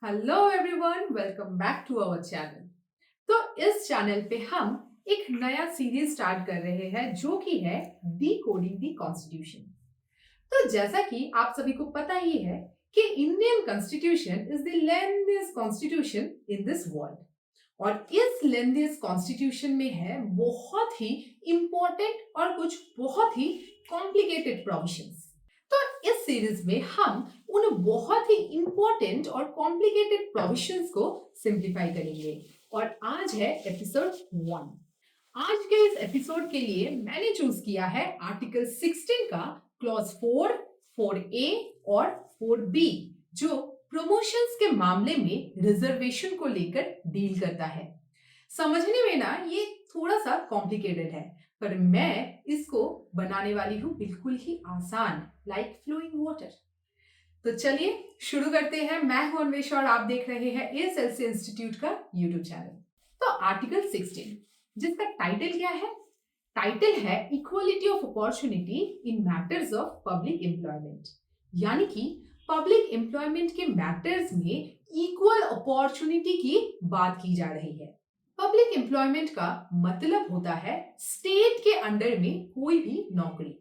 Hello everyone, welcome back to our channel. तो इस channel पे हम एक नया सीरीज स्टार्ट कर रहे हैं जो कि है डिकोडिंग द कॉन्स्टिट्यूशन। तो जैसा कि आप सभी को पता ही है कि Indian constitution is the lengthiest constitution in this world. और इस लेंथीएस्ट कॉन्स्टिट्यूशन में है बहुत ही इंपॉर्टेंट और कुछ बहुत ही कॉम्प्लिकेटेड प्रोविजंस। तो इस सीरीज में हम उन बहुत ही इंपॉर्टेंट और कॉम्प्लिकेटेड प्रोविजंस को सिंप्लीफाई करेंगे। और आज है एपिसोड 1। आज के इस एपिसोड के लिए मैंने चूज किया है आर्टिकल 16 का क्लॉज 4, 4A और 4B, जो प्रमोशंस के मामले में रिजर्वेशन को लेकर डील करता है। समझने में ना ये थोड़ा सा कॉम्प्लिकेटेड है, पर मैं इसको बनाने वाली हूँ बिल्कुल ही आसान, लाइक फ्लोइंग वाटर। तो चलिए शुरू करते हैं। मैं हूं अन्वेषा और आप देख रहे हैं एएसएलसी इंस्टीट्यूट का यूट्यूब चैनल। तो आर्टिकल 16, जिसका टाइटल क्या है? टाइटल है equality of opportunity in matters of public employment, यानी कि पब्लिक एम्प्लॉयमेंट के मैटर्स में इक्वल अपॉर्चुनिटी की बात की जा रही है। पब्लिक एम्प्लॉयमेंट का मतलब होता है स्टेट के अंडर में कोई भी नौकरी।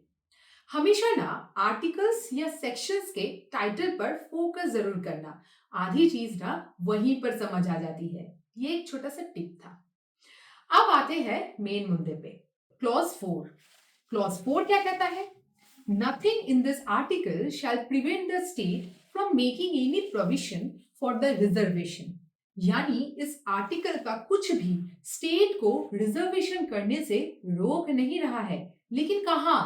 हमेशा ना आर्टिकल्स या सेक्शंस के टाइटल पर फोकस जरूर करना, आधी चीज ना वहीं पर समझ आ जाती है। ये एक छोटा सा टिप था। अब आते हैं मेन मुद्दे पे। क्लॉज 4। क्लॉज 4 क्या कहता है? Nothing in this article shall prevent the state from making any provision for the reservation, यानी इस आर्टिकल का कुछ भी स्टेट को रिजर्वेशन करने से रोक नहीं रहा है। लेकिन कहां?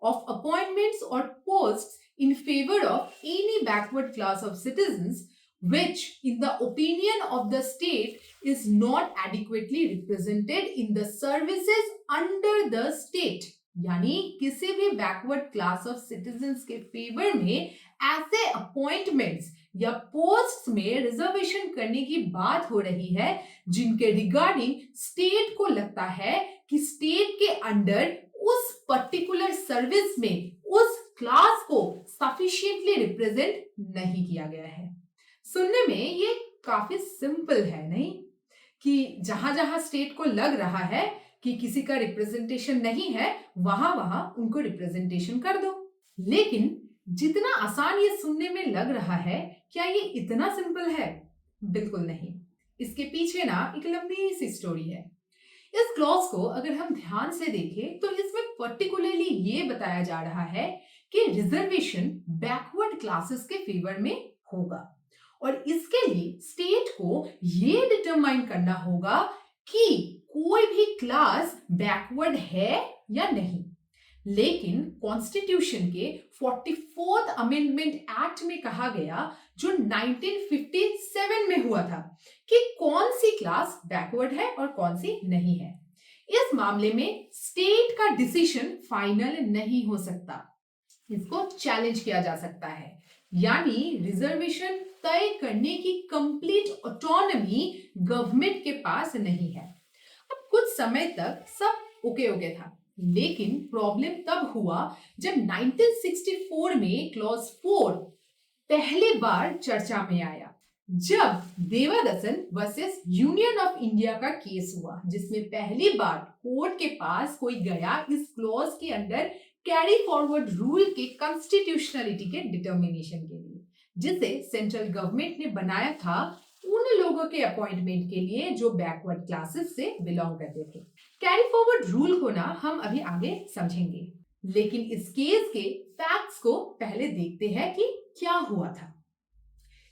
ऑफ अपॉइंटमेंट्स और posts in favour of any backward class of citizens which in the opinion of the state is not adequately represented in the services under the state। यानी किसी भी बैकवर्ड क्लास ऑफ सिटीजंस के favour में ऐसे appointments या post में reservation करने की बात हो रही है जिनके रिगार्डिंग स्टेट को लगता है कि स्टेट के अंडर उस पर्टिकुलर सर्विस में उस क्लास को सफिशिएंटली रिप्रेजेंट नहीं किया गया है। सुनने में ये काफी सिंपल है, नहीं? कि जहां जहां स्टेट को लग रहा है कि किसी का रिप्रेजेंटेशन नहीं है, वहां वहां उनको रिप्रेजेंटेशन कर दो। लेकिन जितना आसान ये सुनने में लग रहा है, क्या ये इतना सिंपल है? बिल्कुल नहीं। इसके पीछे ना एक लंबी सी स्टोरी है। इस क्लॉज को अगर हम ध्यान से देखें तो इसमें पर्टिकुलरली ये बताया जा रहा है कि रिजर्वेशन बैकवर्ड क्लासेस के फेवर में होगा, और इसके लिए स्टेट को ये डिटरमाइन करना होगा कि कोई भी क्लास बैकवर्ड है या नहीं। लेकिन कॉन्स्टिट्यूशन के 44th अमेंडमेंट एक्ट में कहा गया, जो 1957 में हुआ था, कि कौन सी क्लास बैकवर्ड है और कौन सी नहीं है। इस मामले में स्टेट का डिसीजन फाइनल नहीं हो सकता, इसको चैलेंज किया जा सकता है। यानी रिजर्वेशन तय करने की कंप्लीट ऑटोनॉमी गवर्नमेंट के पास नहीं है। अब कुछ समय तक सब ओके ओके था, लेकिन प्रॉब्लम तब हुआ जब 1964 में क्लॉज 4 पहली बार चर्चा में आया, जब देवादसन वर्सेस यूनियन ऑफ इंडिया का केस हुआ, जिसमें पहली बार कोर्ट के पास कोई गया इस क्लॉज के अंडर कैरी फॉरवर्ड रूल के कॉन्स्टिट्यूशनलिटी के डिटर्मिनेशन के लिए, जिसे सेंट्रल गवर्नमेंट ने बनाया था उन लोगों के अपॉइंटमेंट के लिए जो बैकवर्ड क्लासेस से बिलोंग करते थे। कैरी फॉरवर्ड रूल को ना हम अभी आगे समझेंगे, लेकिन इस केस के फैक्ट्स को पहले देखते हैं कि क्या हुआ था।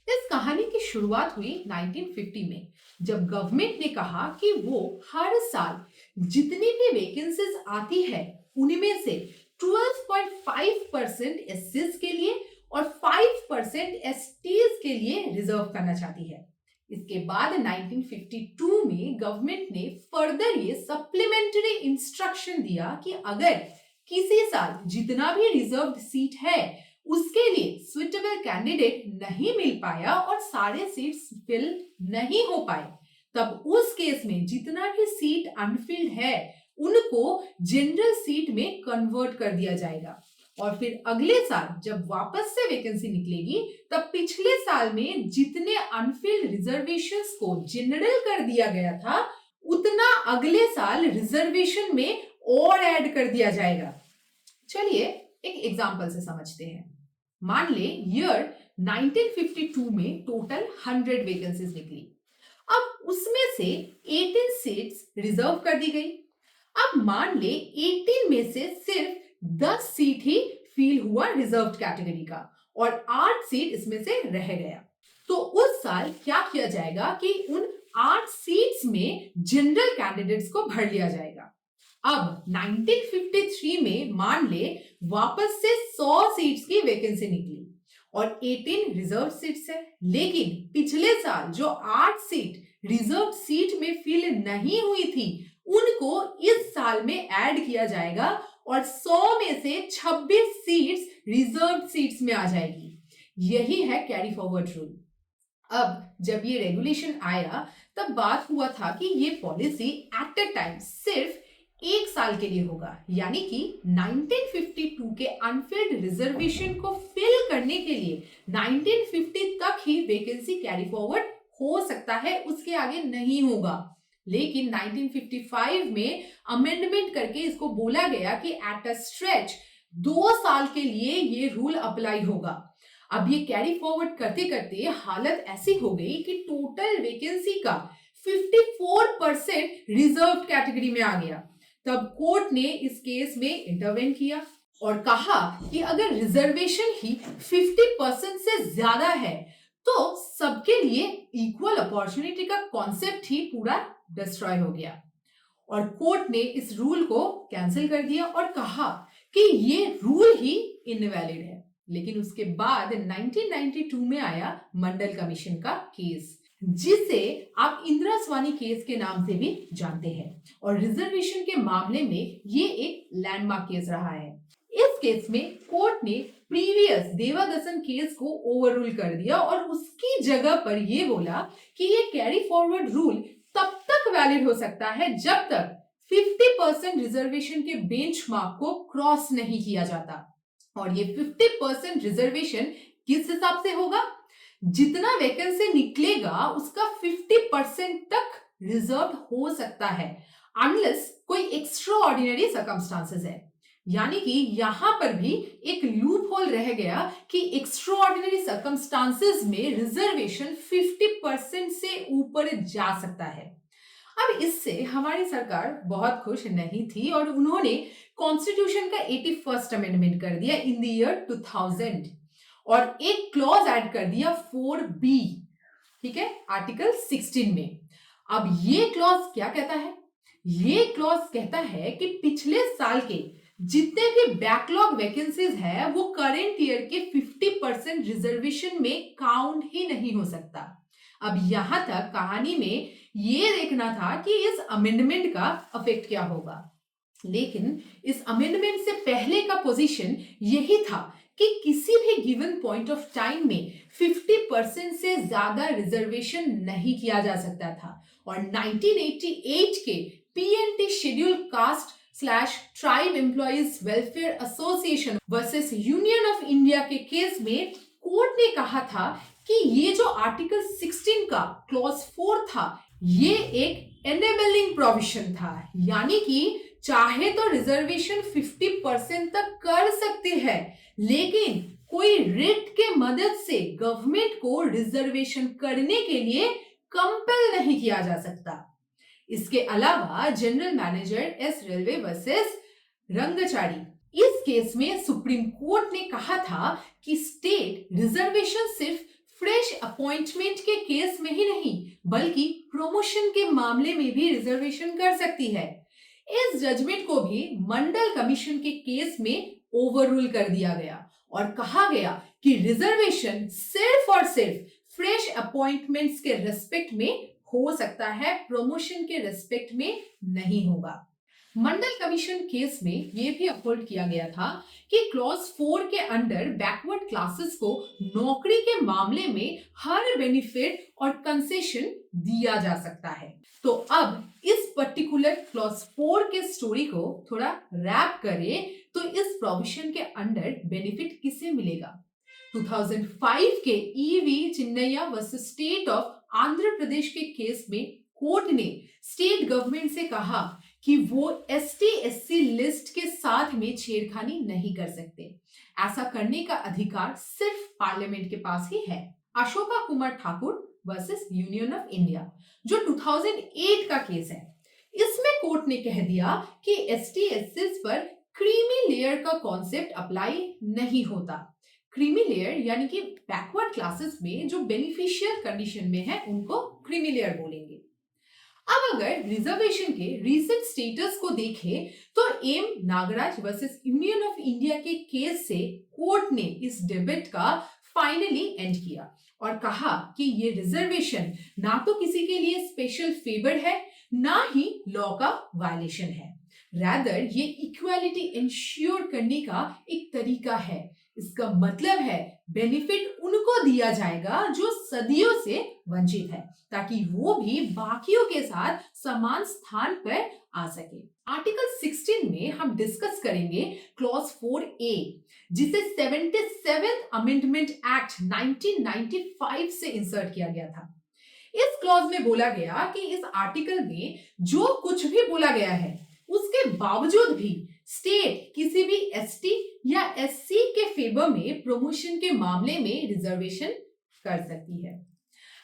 इस कहानी की शुरुआत हुई 1950 में, जब गवर्नमेंट ने कहा कि वो हर साल जितनी भी वैकेंसीज आती है उनमें से 12.5% एससीज के लिए और 5% एसटीज के लिए रिजर्व करना चाहती है। इसके बाद 1952 में गवर्नमेंट ने फर्दर ये सप्लीमेंट्री इंस्ट्रक्शन दिया कि अगर किसी साल जितना भी रिजर्व्ड सीट है उसके लिए सुइटेबल कैंडिडेट नहीं मिल पाया और सारे सीट्स फिल नहीं हो पाए, तब उस केस में जितना भी सीट अनफिल्ड है उनको जनरल सीट में कन्वर्ट कर दिया जाएगा और फिर अगले साल जब वापस से वैकेंसी निकलेगी तब पिछले साल में जितने अनफिल्ड रिजर्वेशंस को जनरल कर दिया गया था उतना अगले साल रिजर्वेशन में और ऐड कर दिया जाएगा। चलिए एक एग्जांपल से समझते हैं। मान ले ईयर 1952 में टोटल 100 वैकेंसीज निकली। अब उसमें से 18 सीट्स रिजर्व कर दी गई। अब मान ले 18 में से सिर्फ 10 सीट ही फील हुआ रिजर्व कैटेगरी का और 8 सीट इसमें से रह गया। तो उस साल क्या किया जाएगा कि उन 8 सीट्स में जनरल कैंडिडेट्स को भर लिया जाएगा। अब 1953 में मान ले वापस से 100 सीट्स की वैकेंसी निकली और 18 रिजर्व सीट्स है, लेकिन पिछले साल जो 8 सीट रिजर्व सीट में फिल नहीं हुई थी उनको इस साल में ऐड किया जाएगा और 100 में से 26 सीट्स रिजर्व सीट्स में आ जाएगी। यही है कैरी फॉरवर्ड रूल। अब जब ये रेगुलेशन आया तब बात हुआ था कि ये पॉलिसी एट अ टाइम सिर्फ 1 साल के लिए होगा, यानी कि 1952 के अनफिल्ड रिजर्वेशन को फिल करने के लिए 1950 तक ही वैकेंसी कैरी फॉरवर्ड हो सकता है, उसके आगे नहीं होगा। लेकिन 1955 में अमेंडमेंट करके इसको बोला गया कि एट अ स्ट्रेच 2 साल के लिए ये रूल अप्लाई होगा। अब ये कैरी फॉरवर्ड करते करते हालत ऐसी हो गई कि टोटल वैकेंसी का 54% रिजर्व कैटेगरी में आ गया। तब कोर्ट ने इस केस में इंटरवेन किया और कहा कि अगर रिजर्वेशन ही 50% से ज्यादा है तो सबके लिए इक्वल अपॉर्चुनिटी का कॉन्सेप्ट ही पूरा डिस्ट्रॉय हो गया और कोर्ट ने इस रूल को कैंसिल कर दिया और कहा कि ये रूल ही इनवैलिड है। लेकिन उसके बाद 1992 में आया मंडल कमीशन का केस, जिसे आप इंदिरा स्वामी केस के नाम से भी जानते हैं और रिजर्वेशन के मामले में ये एक लैंडमार्क केस रहा है। इस केस में कोर्ट ने प्रीवियस देवादसन केस को ओवररूल कर दिया और उसकी जगह पर ये बोला कि ये कैरी फॉरवर्ड रूल तब तक वैलिड हो सकता है जब तक 50% रिजर्वेशन के बेंचमार्क को क्रॉस नहीं किया जाता। और ये 50% रिजर्वेशन किस हिसाब से होगा? जितना वैकेंसी निकलेगा उसका 50% तक रिजर्व हो सकता है अनलेस कोई एक्स्ट्रा ऑर्डिनरी सर्कमस्टांसेस है। यानी कि यहां पर भी एक लूप होल रह गया कि एक्स्ट्रा ऑर्डिनरी सर्कमस्टांसेस में रिजर्वेशन 50% से ऊपर जा सकता है। अब इससे हमारी सरकार बहुत खुश नहीं थी और उन्होंने कॉन्स्टिट्यूशन का 81st अमेंडमेंट कर दिया इन द ईयर 2000 और एक क्लॉज ऐड कर दिया 4B, ठीक है, आर्टिकल 16 में। अब ये क्लॉज क्या कहता है? ये क्लॉज कहता है कि पिछले साल के जितने भी बैकलॉग वैकेंसीज है वो करेंट ईयर के 50% रिजर्वेशन में काउंट ही नहीं हो सकता। अब यहां तक कहानी में ये देखना था कि इस अमेंडमेंट का इफेक्ट क्या होगा, लेकिन इस अमेंडमेंट से पहले का पोजीशन यही था कि किसी भी गिवन पॉइंट ऑफ टाइम में 50% से ज्यादा रिजर्वेशन नहीं किया जा सकता था। और 1988 के PNT schedule caste /tribe employees welfare association versus Union of India के केस में कोर्ट ने कहा था कि ये जो आर्टिकल 16 का क्लॉज 4 था ये एक एनेबलिंग प्रोविजन था, यानी कि चाहे तो रिजर्वेशन 50% तक कर सकते हैं, लेकिन कोई रिट के मदद से गवर्नमेंट को रिजर्वेशन करने के लिए कंपेल नहीं किया जा सकता। इसके अलावा general manager S railway versus Rangachari, इस केस में सुप्रीम कोर्ट ने कहा था कि स्टेट रिजर्वेशन सिर्फ फ्रेश अपॉइंटमेंट के केस में ही नहीं बल्कि प्रमोशन के मामले में भी रिजर्वेशन कर सकती है। इस जजमेंट को भी मंडल कमीशन के केस में ओवररूल कर दिया गया और कहा गया कि रिजर्वेशन सिर्फ और सिर्फ फ्रेश अपॉइंटमेंट्स के रेस्पेक्ट में हो सकता है, प्रमोशन के रेस्पेक्ट में नहीं होगा। मंडल कमीशन केस में यह भी अपहोल्ड किया गया था कि क्लॉज 4 के अंडर बैकवर्ड क्लासेस को नौकरी के मामले में हर बेनिफिट और कंसेशन दिया जा सकता है। तो अब इस पर्टिकुलर क्लॉज 4 के स्टोरी को थोड़ा रैप करें तो इस प्रोविजन के अंडर बेनिफिट किसे मिलेगा? 2005 के EV Chinnaiah versus state of Andhra Pradesh के केस में कोर्ट ने स्टेट गवर्नमेंट से कहा कि वो ST/SC लिस्ट के साथ में छेड़खानी नहीं कर सकते। ऐसा करने का अधिकार सिर्फ पार्लियामेंट के पास ही है। Ashoka Kumar Thakur versus Union of India जो 2008 का केस है, इसमें कोर्ट ने कह दिया कि ST/SC पर क्रीमी लेयर का कॉन्सेप्ट अप्लाई नहीं होता। क्रीमी लेयर यानी कि बैकवर्ड क्लासेस में जो बेनिफिशियल कंडीशन में है उनको क्रीमी लेयर बोलेंगे। अब अगर रिजर्वेशन के रीसेंट स्टेटस को देखें तो M Nagaraj versus Union of India के केस से कोर्ट ने इस डिबेट का फाइनली एंड किया और कहा कि ये रिजर्वेशन ना तो किसी के लिए स्पेशल फेवर है ना ही लॉ का वायलेशन है, रादर ये इक्वालिटी इंश्योर करने का एक तरीका है। इसका मतलब है बेनिफिट उनको दिया जाएगा जो सदियों से वंचित है, ताकि वो भी बाकियों के साथ समान स्थान पर आ सके। आर्टिकल 16 में हम डिस्कस करेंगे क्लॉज 4A जिसे 77th अमेंडमेंट एक्ट 1995 से इंसर्ट किया गया था। इस क्लॉज में बोला गया कि इस आर्टिकल में जो कुछ भी बोला गया है उसके बावजूद भी स्टेट किसी भी ST या SC के फेवर में प्रमोशन के मामले में रिजर्वेशन कर सकती है।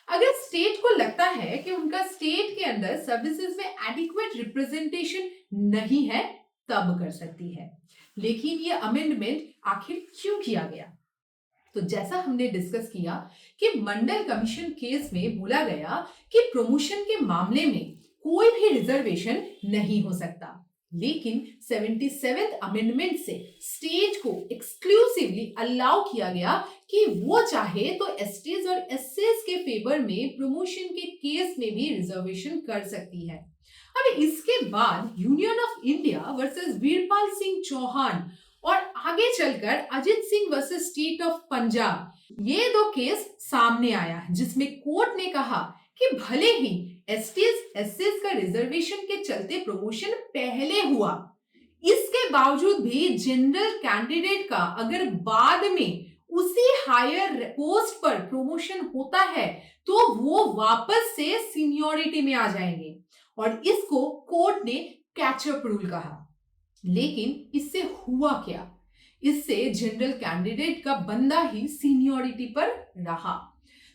अगर स्टेट को लगता है कि उनका स्टेट के अंदर सर्विसेज में एडिक्वेट रिप्रेजेंटेशन नहीं है तब कर सकती है। लेकिन ये अमेंडमेंट आखिर क्यों किया गया? तो जैसा हमने डिस्कस किया कि मंडल कमीशन केस में बोला गया कि प्रमोशन के मामले में कोई भी रिजर्वेशन नहीं हो सकता, लेकिन 77th अमेंडमेंट से स्टेट को एक्सक्लूसिवली अलाउ किया गया कि वो चाहे तो STs और SCs के फेवर में प्रमोशन के केस में भी रिजर्वेशन कर सकती है। अब इसके बाद Union of India versus Veerpal Singh Chauhan और आगे चलकर Ajit Singh versus state of Punjab, ये दो केस सामने आया जिसमें कोर्ट ने कहा कि भले ही STs SCs का रिजर्वेशन के चलते प्रमोशन पहले हुआ, इसके बावजूद भी जनरल कैंडिडेट का अगर बाद में उसी हायर पोस्ट पर प्रमोशन होता है तो वो वापस से सीनियरिटी में आ जाएंगे और इसको कोर्ट ने कैचअप रूल कहा। लेकिन इससे हुआ क्या? इससे जनरल कैंडिडेट का बंदा ही सीनियरिटी पर रहा।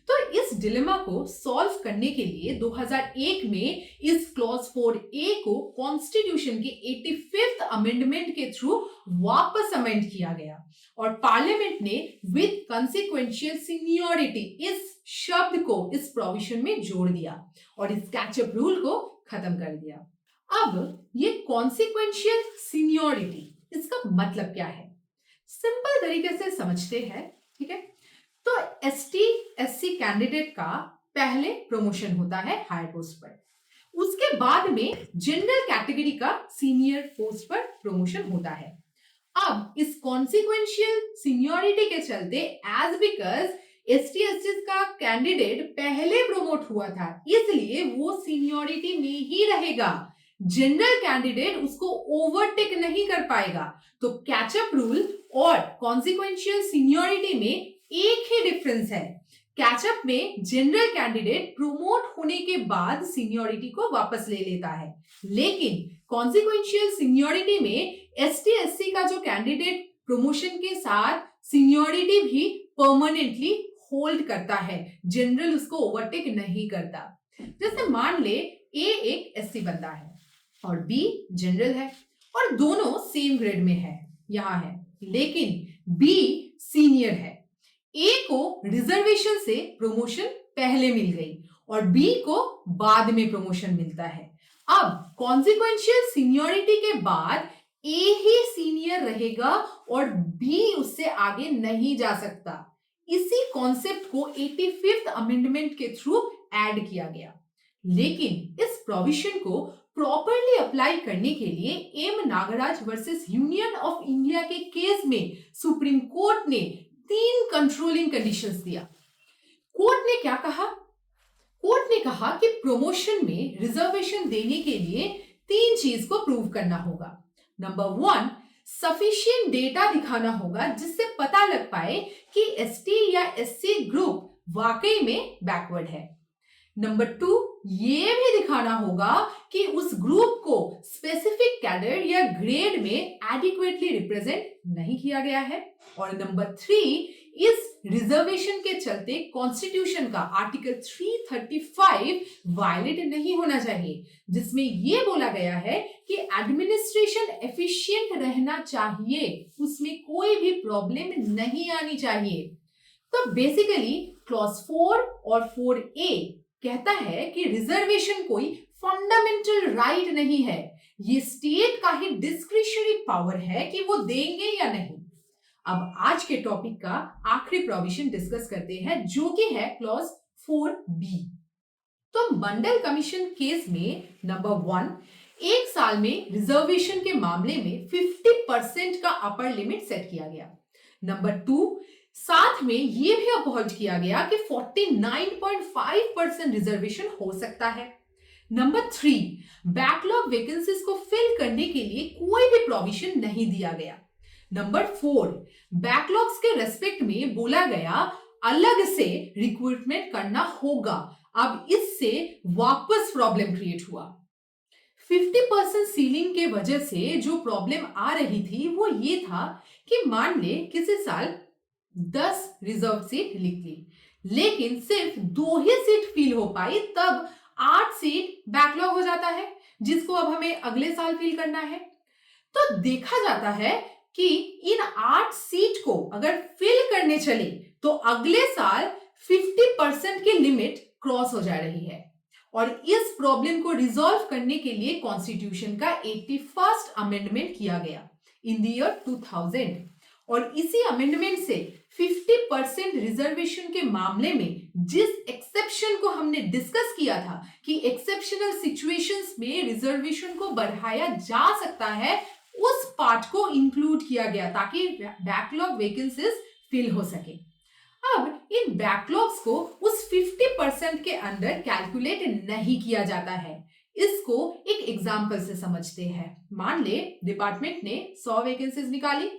तो इस डिलेमा को सॉल्व करने के लिए 2001 में इस क्लॉज 4A को कॉन्स्टिट्यूशन के 85th अमेंडमेंट के थ्रू वापस अमेंड किया गया और पार्लियामेंट ने विद कंसीक्वेंशियल सीनियरिटी इस शब्द को इस प्रोविजन में जोड़ दिया और इस कैचअप रूल को खत्म कर दिया। अब ये कॉन्सिक्वेंशियल सीनियरिटी, इसका मतलब क्या है? सिंपल तरीके से समझते हैं, ठीक है? तो ST/SC कैंडिडेट का पहले प्रमोशन होता है हायर पोस्ट पर, उसके बाद में जनरल कैटेगरी का सीनियर पोस्ट पर प्रमोशन होता है। अब इस कॉन्सिक्वेंशियल सीनियरिटी के चलते एज बिकॉज ST/SC का कैंडिडेट पहले प्रमोट हुआ था, इसलिए वो सीनियरिटी में ही रहेगा, जनरल कैंडिडेट उसको ओवरटेक नहीं कर पाएगा। तो कैचअप रूल और कॉन्सिक्वेंशियल सीनियरिटी में एक ही डिफरेंस है, कैचअप में जनरल कैंडिडेट प्रमोट होने के बाद सीनियरिटी को वापस ले लेता है, लेकिन कॉन्सिक्वेंशियल सीनियरिटी में ST/SC का जो कैंडिडेट प्रमोशन के साथ सीनियरिटी भी परमानेंटली होल्ड करता है, जनरल उसको ओवरटेक नहीं करता। जैसे मान ले A एक SC बंदा है और B जनरल है और दोनों सेम ग्रेड में है, यहां है, लेकिन B सीनियर है। A को रिजर्वेशन से प्रमोशन पहले मिल गई और B को बाद में प्रमोशन मिलता है। अब कॉन्सिक्वेंशियल सीनियरिटी के बाद A ही सीनियर रहेगा और B उससे आगे नहीं जा सकता। इसी कॉन्सेप्ट को 85th अमेंडमेंट के थ्रू ऐड किया गया, लेकिन इस प्रोविजन को प्रॉपरली अप्लाई करने के लिए M Nagaraj versus Union of India के केस में सुप्रीम कोर्ट ने 3 कंट्रोलिंग कंडीशंस दिया। कोर्ट ने क्या कहा? कोर्ट ने कहा कि प्रमोशन में रिजर्वेशन देने के लिए 3 चीज को प्रूव करना होगा। नंबर 1, सफिशिएंट डेटा दिखाना होगा जिससे पता लग पाए कि एसटी या एससी ग्रुप वाकई में बैकवर्ड है। नंबर 2, ये भी दिखाना होगा कि उस ग्रुप को स्पेसिफिक कैडर या ग्रेड में एडिक्वेटली रिप्रेजेंट नहीं किया गया है। और नंबर 3, इस रिजर्वेशन के चलते कॉन्स्टिट्यूशन का आर्टिकल 335 वायलेट नहीं होना चाहिए, जिसमें यह बोला गया है कि एडमिनिस्ट्रेशन एफिशिएंट रहना चाहिए, उसमें कोई भी प्रॉब्लम नहीं आनी चाहिए। तो बेसिकली क्लॉज 4 और 4A कहता है कि रिजर्वेशन कोई फंडामेंटल राइट नहीं है, ये स्टेट का ही डिस्क्रिशनरी पावर है कि वो देंगे या नहीं। अब आज के टॉपिक का आखिरी प्रोविजन डिस्कस करते हैं, जो कि है क्लॉज 4B। तो मंडल कमीशन केस में नंबर 1, 1 साल में रिजर्वेशन के मामले में 50% का अपर लिमिट सेट किया गया। नंबर 2, साथ में यह भी अपहोल्ड किया गया कि 49.5% रिजर्वेशन हो सकता है। नंबर 3, बैकलॉग वैकेंसीज को फिल करने के लिए कोई भी प्रोविजन नहीं दिया गया। नंबर 4, बैकलॉग्स के रेस्पेक्ट में बोला गया अलग से रिक्रूटमेंट करना होगा। अब इससे वापस प्रॉब्लम क्रिएट हुआ। 50% सीलिंग के वजह से जो प्रॉब्लम आ रही थी वो ये था कि मान ले किसी साल 10 रिजर्व सीट लिख ली, लेकिन सिर्फ 2 ही सीट फिल हो पाई, तब 8 सीट बैकलॉग हो जाता है, जिसको अब हमें अगले साल फिल करना है। तो देखा जाता है कि इन 8 सीट को अगर फिल करने चले तो अगले साल 50% की लिमिट क्रॉस हो जा रही है। और इस प्रॉब्लम को रिजॉल्व करने के लिए कॉन्स्टिट्यूशन का 81st अमेंडमेंट किया गया इन द ईयर 2000। और इसी अमेंडमेंट से 50% रिजर्वेशन के मामले में जिस एक्सेप्शन को हमने डिस्कस किया था कि एक्सेप्शनल सिचुएशंस में रिजर्वेशन को बढ़ाया जा सकता है, उस पार्ट को इंक्लूड किया गया ताकि बैकलॉग वैकेंसीज फिल हो सके। अब इन बैकलॉग्स को उस 50% के अंदर कैलकुलेट नहीं किया जाता है। इसको एक एग्जांपल से समझते हैं। मान ले डिपार्टमेंट ने 100 वैकेंसीज निकाली,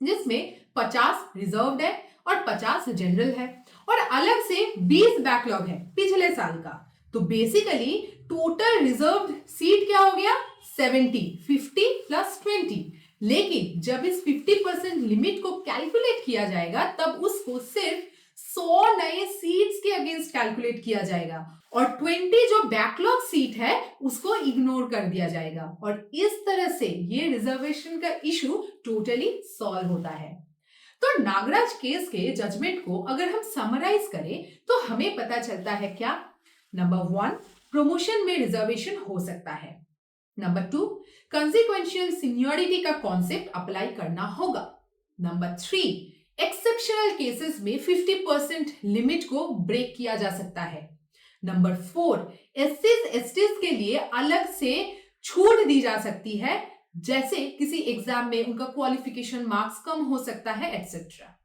जिसमें 50 रिजर्व्ड है और 50 जनरल है, और अलग से 20 बैकलॉग है पिछले साल का। तो बेसिकली टोटल रिजर्व्ड सीट क्या हो गया? 70, 50 प्लस 20। लेकिन जब इस 50% लिमिट को कैलकुलेट किया जाएगा तब उसको सिर्फ 100 नए सीट्स के अगेंस्ट कैलकुलेट किया जाएगा, और 20 जो बैकलॉग सीट है उसको इग्नोर कर दिया जाएगा। और इस तरह से ये रिजर्वेशन का इशू टोटली सॉल्व होता है। तो नागराज केस के जजमेंट को अगर हम समराइज करें तो हमें पता चलता है क्या? नंबर 1, प्रमोशन में रिजर्वेशन हो सकता है। नंबर 2, कंसीक्वेंशियल सीनियरिटी का कॉन्सेप्ट अप्लाई करना होगा। नंबर 3, एक्सेप्शनल केसेस में 50% लिमिट को ब्रेक किया जा सकता है। नंबर 4, एससीज एसटीज के लिए अलग से छूट दी जा सकती है, जैसे किसी एग्जाम में उनका क्वालिफिकेशन मार्क्स कम हो सकता है, एटसेट्रा।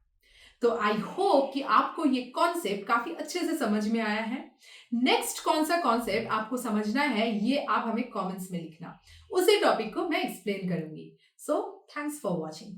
तो आई होप कि आपको ये कॉन्सेप्ट काफी अच्छे से समझ में आया है। नेक्स्ट कौन सा कॉन्सेप्ट आपको समझना है ये आप हमें कमेंट्स में लिखना, उसी टॉपिक को मैं एक्सप्लेन करूंगी। So thanks for watching.